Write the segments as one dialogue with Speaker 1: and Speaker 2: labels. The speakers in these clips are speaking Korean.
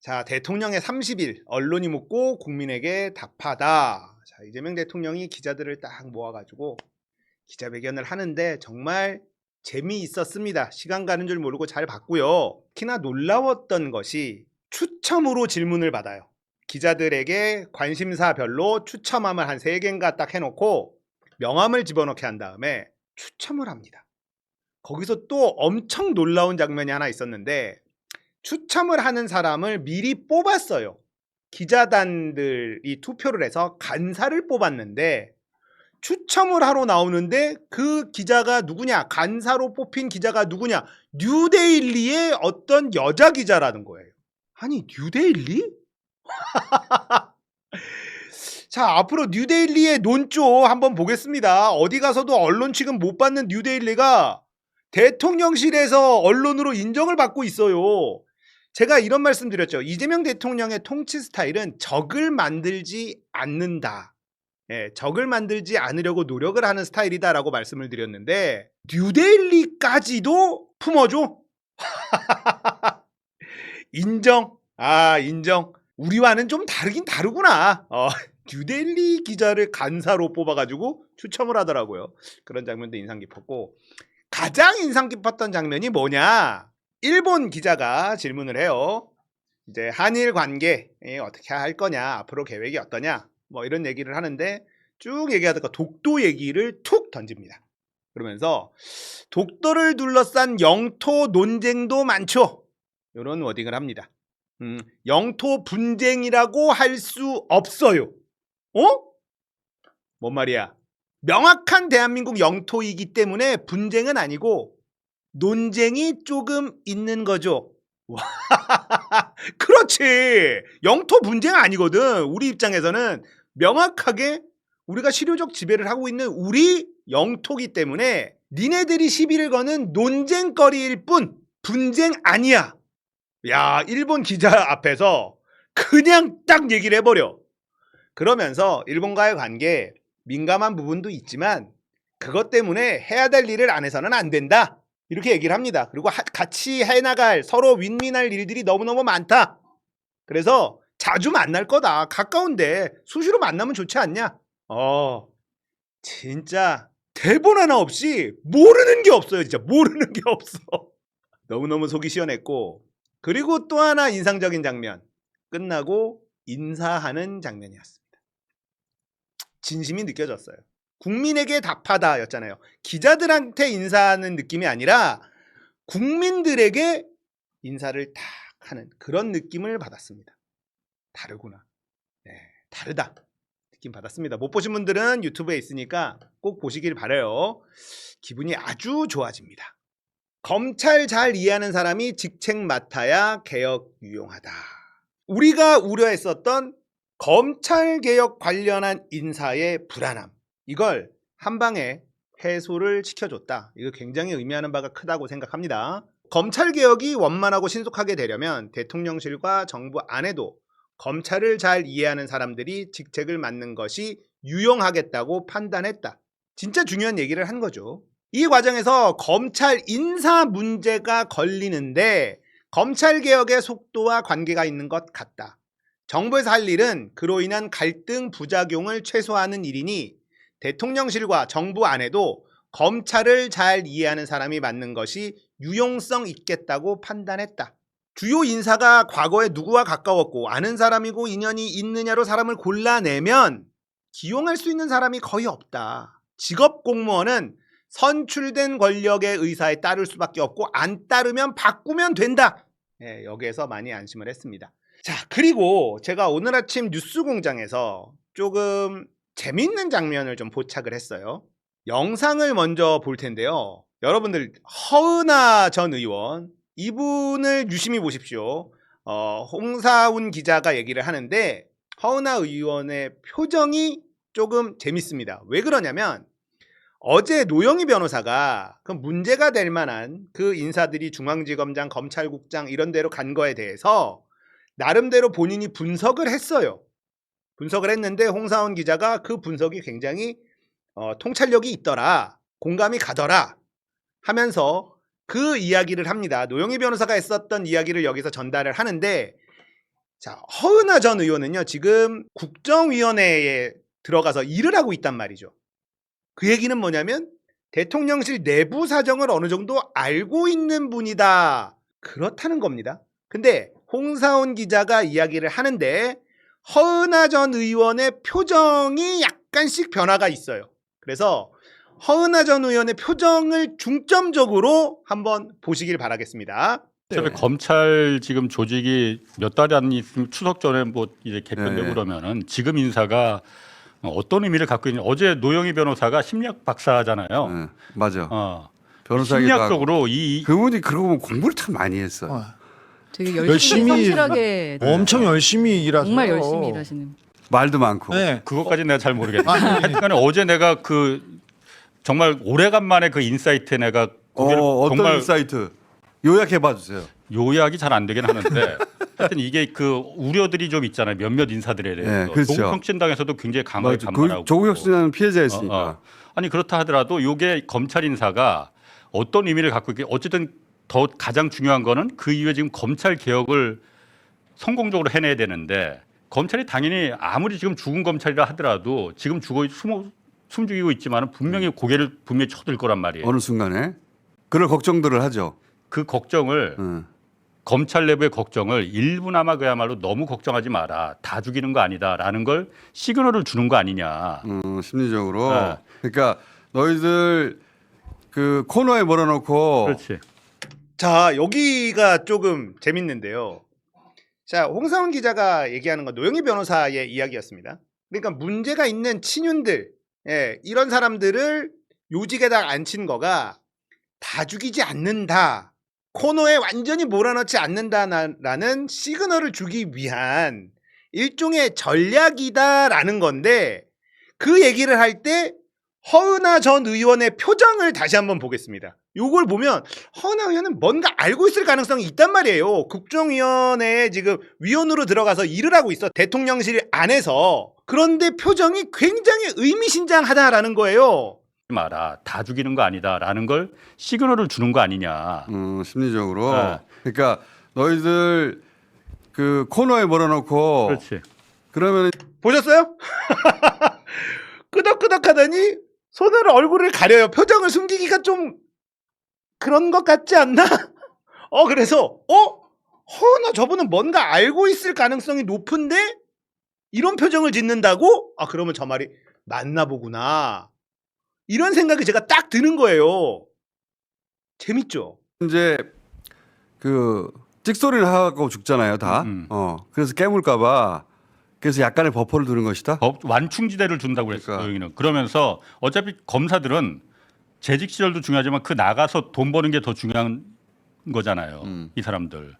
Speaker 1: 자, 대통령의 30일 언론이 묻고 국민에게 답하다. 자, 이재명 대통령이 기자들을 딱 모아가지고 기자회견을 하는데 정말 재미있었습니다. 시간 가는 줄 모르고 잘 봤고요. 특히나 놀라웠던 것이 추첨으로 질문을 받아요. 기자들에게 관심사별로 추첨함을 한 3개인가 딱 해놓고 명함을 집어넣게 한 다음에 추첨을 합니다. 거기서 또 엄청 놀라운 장면이 하나 있었는데 추첨을 하는 사람을 미리 뽑았어요. 기자단들이 투표를 해서 간사를 뽑았는데 추첨을 하러 나오는데 그 기자가 누구냐? 간사로 뽑힌 기자가 누구냐? 뉴데일리의 어떤 여자 기자라는 거예요. 아니, 뉴데일리? 자, 앞으로 뉴데일리의 논조 한번 보겠습니다. 어디 가서도 언론 취급 못 받는 뉴데일리가 대통령실에서 언론으로 인정을 받고 있어요. 제가 이런 말씀 드렸죠. 이재명 대통령의 통치 스타일은 적을 만들지 않는다. 적을 만들지 않으려고 노력을 하는 스타일이다라고 말씀을 드렸는데 뉴데일리까지도 품어줘? 인정. 인정. 우리와는 좀 다르긴 다르구나. 뉴데일리 기자를 간사로 뽑아가지고 추첨을 하더라고요. 그런 장면도 인상 깊었고, 가장 인상 깊었던 장면이 뭐냐? 일본 기자가 질문을 해요. 이제 한일 관계 어떻게 할 거냐, 앞으로 계획이 어떠냐, 뭐 이런 얘기를 하는데 쭉 얘기하다가 독도 얘기를 툭 던집니다. 그러면서 독도를 둘러싼 영토 논쟁도 많죠. 이런 워딩을 합니다. 영토 분쟁이라고 할 수 없어요. 뭔 말이야? 명확한 대한민국 영토이기 때문에 분쟁은 아니고 논쟁이 조금 있는 거죠. 그렇지. 영토 분쟁 아니거든. 우리 입장에서는 명확하게 우리가 실효적 지배를 하고 있는 우리 영토기 때문에 니네들이 시비를 거는 논쟁거리일 뿐 분쟁 아니야. 야, 일본 기자 앞에서 그냥 딱 얘기를 해버려. 그러면서 일본과의 관계 민감한 부분도 있지만 그것 때문에 해야 될 일을 안 해서는 안 된다. 이렇게 얘기를 합니다. 그리고 같이 해나갈 서로 윈윈할 일들이 너무너무 많다. 그래서 자주 만날 거다. 가까운데 수시로 만나면 좋지 않냐? 진짜 대본 하나 없이 모르는 게 없어요. 진짜 모르는 게 없어. 너무너무 속이 시원했고, 그리고 또 하나 인상적인 장면. 끝나고 인사하는 장면이었습니다. 진심이 느껴졌어요. 국민에게 답하다 였잖아요. 기자들한테 인사하는 느낌이 아니라 국민들에게 인사를 탁 하는 그런 느낌을 받았습니다. 다르구나. 네, 다르다. 느낌 받았습니다. 못 보신 분들은 유튜브에 있으니까 꼭 보시길 바라요. 기분이 아주 좋아집니다. 검찰 잘 이해하는 사람이 직책 맡아야 개혁 유용하다. 우리가 우려했었던 검찰개혁 관련한 인사의 불안함, 이걸 한방에 해소를 시켜줬다. 이거 굉장히 의미하는 바가 크다고 생각합니다. 검찰개혁이 원만하고 신속하게 되려면 대통령실과 정부 안에도 검찰을 잘 이해하는 사람들이 직책을 맡는 것이 유용하겠다고 판단했다. 진짜 중요한 얘기를 한 거죠. 이 과정에서 검찰 인사 문제가 걸리는데 검찰개혁의 속도와 관계가 있는 것 같다. 정부에서 할 일은 그로 인한 갈등, 부작용을 최소화하는 일이니 대통령실과 정부 안에도 검찰을 잘 이해하는 사람이 맡는 것이 유용성 있겠다고 판단했다. 주요 인사가 과거에 누구와 가까웠고 아는 사람이고 인연이 있느냐로 사람을 골라내면 기용할 수 있는 사람이 거의 없다. 직업 공무원은 선출된 권력의 의사에 따를 수밖에 없고 안 따르면 바꾸면 된다. 여기에서 많이 안심을 했습니다. 자, 그리고 제가 오늘 아침 뉴스공장에서 조금 재밌는 장면을 좀 포착을 했어요. 영상을 먼저 볼 텐데요. 여러분들, 허은하 전 의원, 이분을 유심히 보십시오. 홍사훈 기자가 얘기를 하는데 허은하 의원의 표정이 조금 재밌습니다. 왜 그러냐면 어제 노영희 변호사가 그 문제가 될 만한 그 인사들이 중앙지검장, 검찰국장 이런 데로 간 거에 대해서 나름대로 본인이 분석을 했어요. 분석을 했는데 홍사훈 기자가 그 분석이 굉장히 통찰력이 있더라, 공감이 가더라 하면서 그 이야기를 합니다. 노영희 변호사가 했었던 이야기를 여기서 전달을 하는데 자, 허은하 전 의원은요, 지금 국정위원회에 들어가서 일을 하고 있단 말이죠. 그 얘기는 뭐냐면 대통령실 내부 사정을 어느 정도 알고 있는 분이다. 그렇다는 겁니다. 근데 홍사훈 기자가 이야기를 하는데 허은하 전 의원의 표정이 약간씩 변화가 있어요. 그래서 허은하 전 의원의 표정을 중점적으로 한번 보시길 바라겠습니다.
Speaker 2: 어차피 검찰 지금 조직이 몇 달이 안 있으면 추석 전에 뭐 이제 개편되고
Speaker 3: 네.
Speaker 2: 그러면은 지금 인사가 어떤 의미를 갖고 있는 어제 노영희 변호사가 심리학 박사잖아요.
Speaker 3: 네, 맞아.
Speaker 2: 어.
Speaker 3: 변호사기도
Speaker 2: 심리학적으로
Speaker 3: 하고. 그분이 그러고 보면 공부를 참 많이 했어요.
Speaker 4: 되게 열심히 성실하게
Speaker 5: 엄청 열심히 일하세요.
Speaker 4: 정말 열심히 일하시는.
Speaker 3: 말도 많고.
Speaker 5: 네.
Speaker 2: 그것까지 내가 잘 모르겠는데 하여튼간에 어제 내가 그 정말 오래간만에 그 인사이트에 내가 고개를
Speaker 3: 어떤
Speaker 2: 정말
Speaker 3: 인사이트 요약해봐 주세요.
Speaker 2: 요약이 잘 안 되긴 하는데 하여튼 이게 그 우려들이 좀 있잖아요. 몇몇 인사들에 대해서.
Speaker 3: 네, 그렇죠.
Speaker 2: 조국혁신당에서도 굉장히 강하게
Speaker 3: 맞아.
Speaker 2: 반발하고.
Speaker 3: 조국 혁신은 피해자였으니까.
Speaker 2: 아니 그렇다 하더라도 이게 검찰 인사가 어떤 의미를 갖고 있게 어쨌든 더 가장 중요한 거는 그 이후에 지금 검찰 개혁을 성공적으로 해내야 되는데 검찰이 당연히 아무리 지금 죽은 검찰이라 하더라도 지금 숨죽이고 있지만 분명히 고개를 분명히 쳐들 거란 말이에요.
Speaker 3: 어느 순간에 그럴 걱정들을 하죠.
Speaker 2: 그 걱정을 검찰 내부의 걱정을 일부나마 그야말로 너무 걱정하지 마라. 다 죽이는 거 아니다라는 걸 시그널을 주는 거 아니냐.
Speaker 3: 심리적으로.
Speaker 2: 네.
Speaker 3: 그러니까 너희들 그 코너에 몰아놓고.
Speaker 2: 그렇지.
Speaker 1: 자, 여기가 조금 재밌는데요. 자, 홍사훈 기자가 얘기하는 건 노영희 변호사의 이야기였습니다. 그러니까 문제가 있는 친윤들, 이런 사람들을 요직에다 앉힌 거가 다 죽이지 않는다. 코너에 완전히 몰아넣지 않는다라는 시그널을 주기 위한 일종의 전략이다라는 건데 그 얘기를 할 때 허은하 전 의원의 표정을 다시 한번 보겠습니다. 요걸 보면 허은하 의원은 뭔가 알고 있을 가능성이 있단 말이에요. 국정위원회에 지금 위원으로 들어가서 일을 하고 있어. 대통령실 안에서. 그런데 표정이 굉장히 의미심장하다라는 거예요.
Speaker 2: 마라. 다 죽이는 거 아니다라는 걸 시그널을 주는 거 아니냐.
Speaker 3: 심리적으로.
Speaker 2: 네.
Speaker 3: 그러니까 너희들 그 코너에 몰아놓고.
Speaker 2: 그렇지.
Speaker 3: 그러면
Speaker 1: 보셨어요? 끄덕끄덕 하더니 손으로 얼굴을 가려요. 표정을 숨기기가 좀 그런 것 같지 않나? 그래서 허나 저분은 뭔가 알고 있을 가능성이 높은데 이런 표정을 짓는다고? 그러면 저 말이 맞나 보구나. 이런 생각이 제가 딱 드는 거예요. 재밌죠?
Speaker 3: 이제 그 찍소리를 하고 죽잖아요, 다. 그래서 깨물까봐. 그래서 약간의 버퍼를 두는 것이다.
Speaker 2: 완충지대를 준다고 그랬어요.
Speaker 3: 그러니까.
Speaker 2: 여기는. 그러면서 어차피 검사들은 재직 시절도 중요하지만 그 나가서 돈 버는 게 더 중요한 거잖아요. 이 사람들.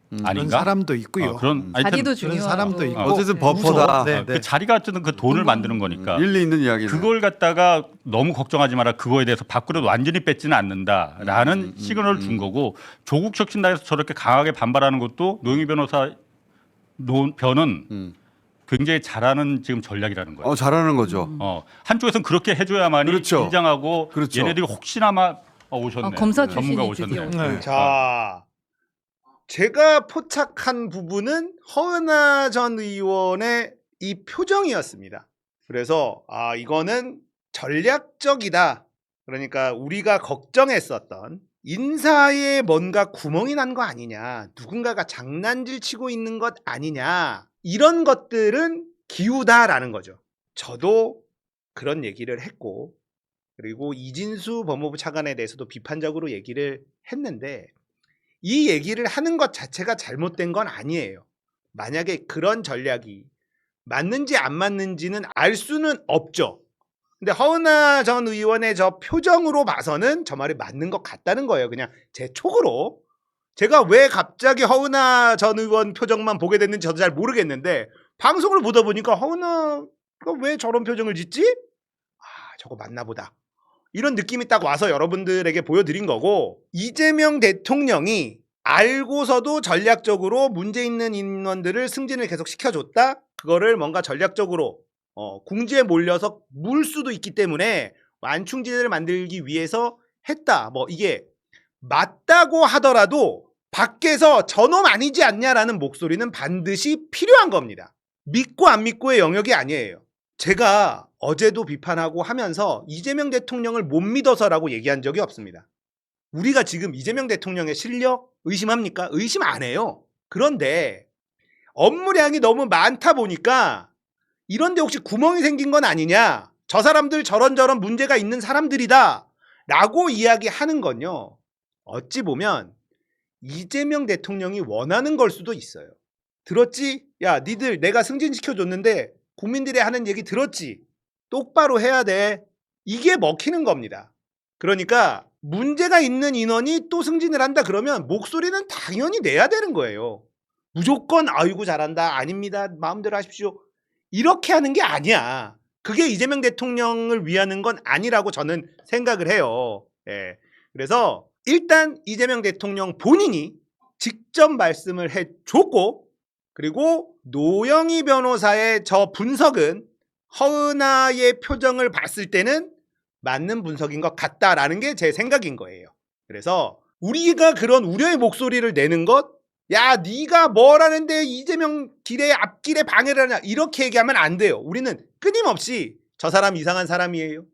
Speaker 5: 그런
Speaker 2: 아닌가?
Speaker 5: 사람도 있고요.
Speaker 2: 그런
Speaker 4: 자리도
Speaker 5: 그런
Speaker 4: 중요하고.
Speaker 5: 사람도 있고.
Speaker 3: 어쨌든 버퍼다.
Speaker 5: 네,
Speaker 2: 그 자리가 어쨌든 그 돈을 만드는 거니까.
Speaker 3: 일리 있는 이야기네.
Speaker 2: 그걸 갖다가 너무 걱정하지 마라. 그거에 대해서 밖으로 완전히 뺏지는 않는다라는 시그널을 준 거고 조국 혁신당에서 저렇게 강하게 반발하는 것도 노영희 변호사 변은 굉장히 잘하는 지금 전략이라는 거예요.
Speaker 3: 잘하는 거죠.
Speaker 2: 한쪽에서는 그렇게 해줘야만이
Speaker 3: 그렇죠.
Speaker 2: 긴장하고
Speaker 3: 그렇죠.
Speaker 2: 얘네들이 혹시나마 오셨네.
Speaker 4: 검사
Speaker 2: 전문가
Speaker 4: 출신이
Speaker 2: 오셨네.
Speaker 4: 드디어.
Speaker 5: 네.
Speaker 1: 자, 제가 포착한 부분은 허은하 전 의원의 이 표정이었습니다. 그래서 이거는 전략적이다. 그러니까 우리가 걱정했었던 인사에 뭔가 구멍이 난 거 아니냐, 누군가가 장난질 치고 있는 것 아니냐, 이런 것들은 기우다라는 거죠. 저도 그런 얘기를 했고, 그리고 이진수 법무부 차관에 대해서도 비판적으로 얘기를 했는데 이 얘기를 하는 것 자체가 잘못된 건 아니에요. 만약에 그런 전략이 맞는지 안 맞는지는 알 수는 없죠. 근데 허은하 전 의원의 저 표정으로 봐서는 저 말이 맞는 것 같다는 거예요. 그냥 제 촉으로. 제가 왜 갑자기 허은하 전 의원 표정만 보게 됐는지 저도 잘 모르겠는데 방송을 보다 보니까 허은하가 왜 저런 표정을 짓지? 저거 맞나 보다. 이런 느낌이 딱 와서 여러분들에게 보여드린 거고, 이재명 대통령이 알고서도 전략적으로 문제 있는 인원들을 승진을 계속 시켜줬다? 그거를 뭔가 전략적으로 궁지에 몰려서 물 수도 있기 때문에 완충지대를 만들기 위해서 했다. 뭐 이게 맞다고 하더라도 밖에서 저놈 아니지 않냐라는 목소리는 반드시 필요한 겁니다. 믿고 안 믿고의 영역이 아니에요. 제가 어제도 비판하고 하면서 이재명 대통령을 못 믿어서라고 얘기한 적이 없습니다. 우리가 지금 이재명 대통령의 실력 의심합니까? 의심 안 해요. 그런데 업무량이 너무 많다 보니까 이런데 혹시 구멍이 생긴 건 아니냐? 저 사람들 저런저런 문제가 있는 사람들이다 라고 이야기하는 건요, 어찌 보면 이재명 대통령이 원하는 걸 수도 있어요. 들었지? 야, 니들 내가 승진시켜줬는데 국민들이 하는 얘기 들었지? 똑바로 해야 돼. 이게 먹히는 겁니다. 그러니까 문제가 있는 인원이 또 승진을 한다 그러면 목소리는 당연히 내야 되는 거예요. 무조건 아이고 잘한다, 아닙니다, 마음대로 하십시오, 이렇게 하는 게 아니야. 그게 이재명 대통령을 위하는 건 아니라고 저는 생각을 해요. 예. 그래서 일단 이재명 대통령 본인이 직접 말씀을 해줬고, 그리고 노영희 변호사의 저 분석은 허은하의 표정을 봤을 때는 맞는 분석인 것 같다라는 게 제 생각인 거예요. 그래서 우리가 그런 우려의 목소리를 내는 것, 야 네가 뭘 하는데 이재명 길에 앞길에 방해를 하냐, 이렇게 얘기하면 안 돼요. 우리는 끊임없이 저 사람 이상한 사람이에요,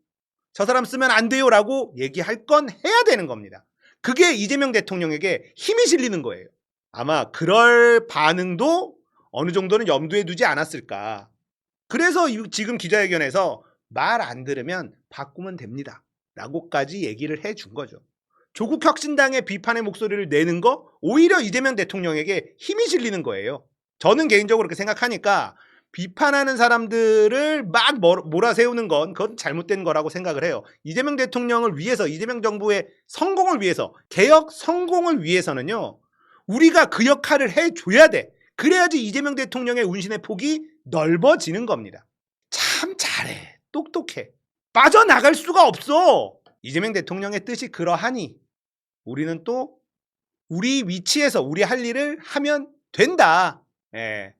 Speaker 1: 저 사람 쓰면 안 돼요 라고 얘기할 건 해야 되는 겁니다. 그게 이재명 대통령에게 힘이 실리는 거예요. 아마 그럴 반응도 어느 정도는 염두에 두지 않았을까. 그래서 지금 기자회견에서 말 안 들으면 바꾸면 됩니다 라고까지 얘기를 해준 거죠. 조국 혁신당의 비판의 목소리를 내는 거 오히려 이재명 대통령에게 힘이 실리는 거예요. 저는 개인적으로 그렇게 생각하니까 비판하는 사람들을 막 몰아세우는 건 그건 잘못된 거라고 생각을 해요. 이재명 대통령을 위해서, 이재명 정부의 성공을 위해서, 개혁 성공을 위해서는요, 우리가 그 역할을 해줘야 돼. 그래야지 이재명 대통령의 운신의 폭이 넓어지는 겁니다. 참 잘해, 똑똑해, 빠져나갈 수가 없어. 이재명 대통령의 뜻이 그러하니 우리는 또 우리 위치에서 우리 할 일을 하면 된다. 예.